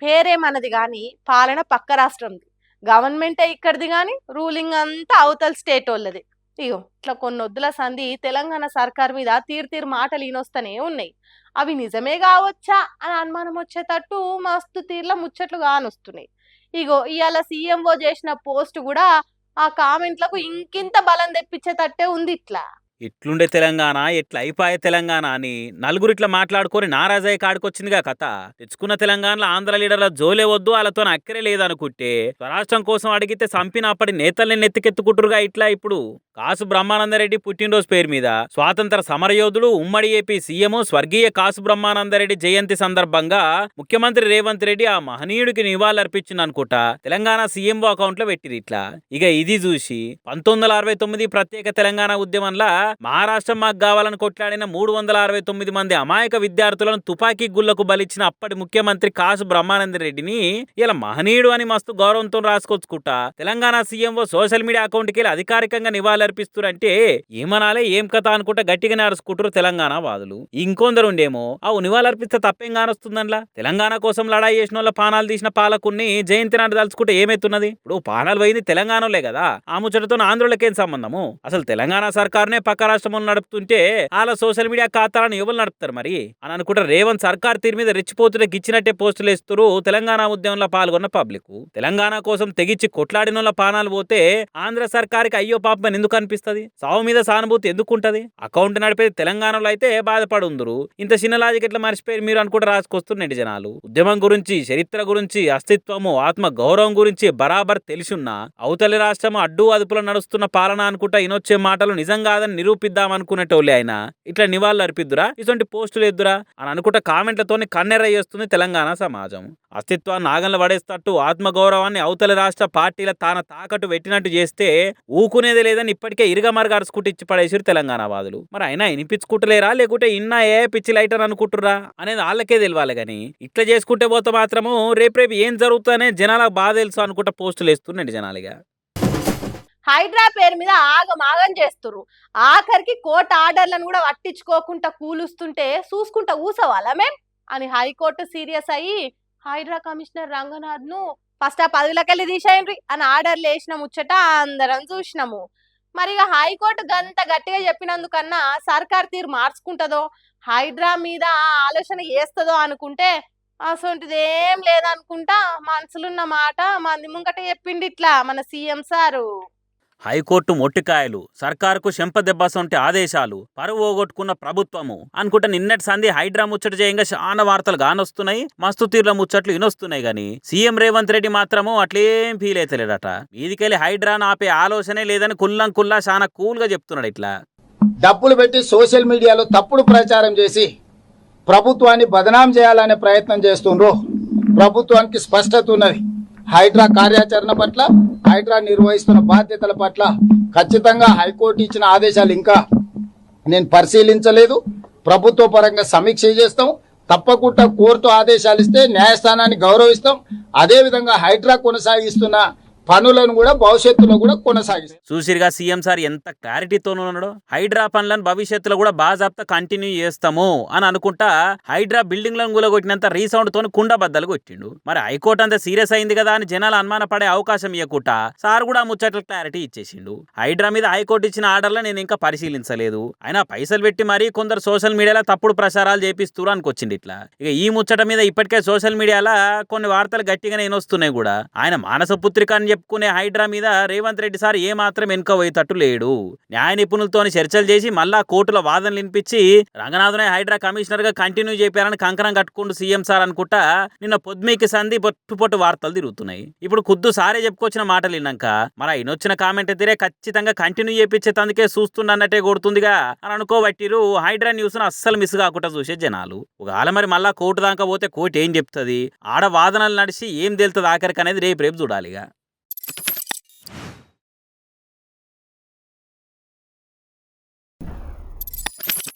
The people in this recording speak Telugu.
పేరేమన్నది గాని పాలన పక్క రాష్ట్రంది. గవర్నమెంటే ఇక్కడిది గాని రూలింగ్ అంతా అవతల స్టేట్ ఓళ్ళది. ఇగో ఇట్లా కొన్నొద్దుల సంధి తెలంగాణ సర్కార్ మీద తీరు తీరు మాటలు ఇనొస్తనే ఉన్నాయి. అవి నిజమే కావచ్చా అని అనుమానం వచ్చేటట్టు మస్తు తీర్ల ముచ్చట్లు కానొస్తున్నాయి. ఇగో ఇవాళ సీఎంఓ చేసిన పోస్ట్ కూడా ఆ కామెంట్లకు ఇంకింత బలం తెప్పించేటట్టే ఉంది ఇట్లా. ఇట్లుండే తెలంగాణ ఎట్లా అయిపోయే తెలంగాణ అని నలుగురు ఇట్లా మాట్లాడుకొని నారాజయ్య కాడికొచ్చిందిగా కథ. తెచ్చుకున్న తెలంగాణలో ఆంధ్ర లీడర్ల జోలే వద్దు, వాళ్ళతో అక్కరే లేదనుకుంటే స్వరాష్ట్రం కోసం అడిగితే సంపిన అప్పటి నేతల్ని నెత్తికెత్తుకుంటురుగా. ఇట్లా ఇప్పుడు కాసు బ్రహ్మానందరెడ్డి పుట్టినరోజు పేరు మీద స్వాతంత్ర సమరయోధుడు ఉమ్మడి ఏపీ సీఎం స్వర్గీయ కాసు బ్రహ్మానందరెడ్డి జయంతి సందర్భంగా ముఖ్యమంత్రి రేవంత్ రెడ్డి ఆ మహనీయుడికి నివాళులర్పించింది అనుకుంటా తెలంగాణ సీఎంఓ అకౌంట్ లో పెట్టిరు ఇట్లా. ఇక ఇది చూసి 1969 ప్రత్యేక తెలంగాణ ఉద్యమంలో మహారాష్ట్ర మాకు కావాలని కొట్లాడిన 369 మంది అమాయక విద్యార్థులను తుపాకీ గుళ్లకు బలిచ్చిన అప్పటి ముఖ్యమంత్రి కాసు బ్రహ్మానందరెడ్డిని ఇలా మహనీయుడు అని మస్తు గౌరవంతో రాసుకొచ్చుకుంటా తెలంగాణ సీఎంఓ సోషల్ మీడియా అకౌంట్కి వెళ్ళి అధికారికంగా నివాళులర్పిస్తురంటే ఏమనాలే ఏం కథ అనుకుంటా గట్టిగానే అరుచుకుంటారు తెలంగాణ వాదులు. ఇంకొందరు ఉండేమో అవు నివాళులర్పిస్తే తప్పేం కానొస్తుందనలా. తెలంగాణ కోసం లడాయి చేసిన వాళ్ళ పానాలు తీసిన పాలకుని జయంతి నాడు తలుచుకుంటే ఏమైతున్నది? ఇప్పుడు పానాలు పోయింది తెలంగాణలే కదా, ఆ ముచ్చటతో ఆంధ్రులకేం సంబంధము? అసలు తెలంగాణ సర్కారునే పక్క రాష్ట్రం నడుపుతుంటే వాళ్ళ సోషల్ మీడియా ఖాతాలను ఎవరు నడుపుతారు మరి అని అనుకుంటారు. రేవంత్ సర్కార్ తీరు మీద రెచ్చిపోతున్న గిచ్చినట్టే పోస్టులు వేస్తున్నారు తెలంగాణ ఉద్యమంలో పాల్గొన్న పబ్లిక్. తెలంగాణ కోసం తెగిచ్చి కొట్లాడిన పానాలు పోతే ఆంధ్ర సర్కార్కి అయ్యో పాపం ఎందుకు అనిపిస్తుంది? సావు మీద సానుభూతి ఎందుకుంటది? అకౌంట్ నడిపేది తెలంగాణలో అయితే బాధపడి ఉందరు. ఇంత చిన్న లాజిక్ ఎట్లా మర్చిపోయి మీరు అనుకుంటే రాసుకొస్తున్నట్టు జనాలు. ఉద్యమం గురించి, చరిత్ర గురించి, అస్తిత్వము, ఆత్మ గౌరవం గురించి బరాబర్ తెలిసున్నా అవతలి రాష్ట్రం అడ్డు అదుపులో నడుస్తున్న పాలన అనుకుంటా ఇనొచ్చే మాటలు నిజం కాదని నిరూపిద్దాం అనుకునేటోళ్ళే ఆయన ఇట్లా నివాళులు అర్పిద్దురా, ఇటువంటి పోస్టులు ఎద్దురా అని అనుకుంటా కామెంట్లతోనే కన్నెర్ర చేస్తుంది తెలంగాణ సమాజం. అస్తిత్వాన్ని నాగంలో పడేస్తట్టు ఆత్మగౌరవాన్ని అవతలి రాష్ట్ర పార్టీల తాకట్టు పెట్టినట్టు చేస్తే ఊకునేది లేదని ఇప్పటికే ఇరుగమరుగా అరుచుకుంటూ ఇచ్చి పడేసారు తెలంగాణ వాదులు. మరి అయినా వినిపించుకుంటలేరా లేకుంటే ఇన్నా ఏ పిచ్చి లైటర్ అనుకుంటురా అనేది వాళ్ళకే తెలియాలి. గాని ఇట్లా చేసుకుంటే పోతే మాత్రము రేపు ఏం జరుగుతుందనే జనాలకు బాధ తెలుసు అనుకుంటా పోస్టులు వేస్తున్నాండి జనాలుగా. హైడ్రా పేరు మీద ఆగమాగం చేస్తుర్రు. ఆఖరికి కోర్టు ఆర్డర్లను కూడా పట్టించుకోకుండా కూలుస్తుంటే చూసుకుంటా ఊసవాలా మేం అని హైకోర్టు సీరియస్ అయ్యి హైడ్రా కమిషనర్ రంగనాథ్ ను ఫస్ట్ ఆ పదవిలోకెళ్ళి తీసేయండి అని ఆర్డర్లు వేసిన ముచ్చట అందరం చూసినాము. మరి ఇక హైకోర్టు గంత గట్టిగా చెప్పినందుకన్నా సర్కార్ తీరు మార్చుకుంటుందో హైడ్రా మీద ఆలోచన చేస్తుందో అనుకుంటే అసొంటిది ఏం లేదనుకుంటా మనసులున్న మాట మంది ముంగట చెప్పిండి ఇట్లా మన సీఎం సారు. హైకోర్టు మొట్టికాయలు, సర్కారుకు చెంపదెబ్బసొంటి ఆదేశాలు, పరువు పోగొట్టుకున్న ప్రభుత్వము అనుకుంటా నిన్నటి సంధి హైడ్రా ముచ్చట చేయంగా చాలా వార్తలు గానొస్తున్నాయి, మస్తు తీర్ల ముచ్చట్లు ఇనొస్తున్నాయి. గాని సీఎం రేవంత్ రెడ్డి మాత్రము అట్లేం ఫీల్ అయితలేడట. వీధికెళ్ళి హైడ్రాను ఆపే ఆలోచనే లేదని కుల్లా చాలా కూల్ గా చెప్తున్నాడు. ఇట్లా డబ్బులు పెట్టి సోషల్ మీడియాలో తప్పుడు ప్రచారం చేసి ప్రభుత్వాన్ని బదనాం చేయాలనే ప్రయత్నం చేస్తుండ్రు. ప్రభుత్వానికి స్పష్టత ఉన్నది. హైడ్రా కార్యాచరణ పట్ల, హైడ్రా నిర్వహిస్తున్న బాధ్యతల పట్ల ఖచ్చితంగా హైకోర్టు ఇచ్చిన ఆదేశాలు ఇంకా నేను పరిశీలించలేదు. ప్రభుత్వ పరంగా సమీక్ష చేస్తాం. తప్పకుండా కోర్టు ఆదేశాలు ఇస్తే న్యాయస్థానాన్ని గౌరవిస్తాం. అదేవిధంగా హైడ్రా కొనసాగిస్తున్న పనులను కూడా భవిష్యత్తులో కూడా కొనసాగిస్తాం. చూసిరుగా సీఎం సార్ ఎంత క్లారిటీతో ఉన్నాడో. హైడ్రా పనులను భవిష్యత్తులో కూడా బాజాప్తా కంటిన్యూ చేస్తాము అని అనుకుంటా హైడ్రా బిల్డింగ్లను కూలగొట్టినంత రీసౌండ్ తోని కుండ బద్దలు కొట్టిండు. మరి హైకోర్టు అంత సీరియస్ అయింది కదా అని జనాలు అనుమాన పడే అవకాశం ఇవ్వకుండా సార్ కూడా ముచ్చట్ల క్లారిటీ ఇచ్చేసిండు. హైడ్రా మీద హైకోర్టు ఇచ్చిన ఆర్డర్లు నేను ఇంకా పరిశీలించలేదు, అయినా పైసలు పెట్టి మరీ కొందరు సోషల్ మీడియాలో తప్పుడు ప్రచారాలు చేపిస్తూ అనుకొచ్చింది ఇట్లా. ఇక ఈ ముచ్చట మీద ఇప్పటికే సోషల్ మీడియాలో కొన్ని వార్తలు గట్టిగానే వినొస్తున్నాయి కూడా. ఆయన మానస పుత్రిక అని చెప్పుకునే హైడ్రా మీద రేవంత్ రెడ్డి సార్ ఏ మాత్రం వెనుకపోయేటట్టు లేడు. న్యాయ నిపుణులతో చర్చలు చేసి మళ్ళా కోర్టులో వాదనలు వినిపించి రంగనాథునే హైడ్రా కమిషనర్ గా కంటిన్యూ చేయాలని కంకణం కట్టుకుంటూ సీఎం సార్ అనుకుంటా నిన్న పొద్దుమీకి సంధి పొట్టు వార్తలు తిరుగుతున్నాయి. ఇప్పుడు ఖుద్దు సారే చెప్పుకొచ్చిన మాటలు విన్నాక మరి ఆయనొచ్చిన కామెంట్ తీరే ఖచ్చితంగా కంటిన్యూ చేపించేందుకే చూస్తుండన్నట్టే కొడుతుందిగా అని అనుకోబట్టిరు. హైడ్రా న్యూస్ ను అస్సలు మిస్ కాకుండా చూసే జనాలు. ఒకవేళ మరి మళ్ళా కోర్టు దాకా పోతే కోర్టు ఏం చెప్తుంది, ఆడ వాదనలు నడిచి ఏం తెలుస్తుంది ఆఖరికి అనేది రేపు చూడాలిగా.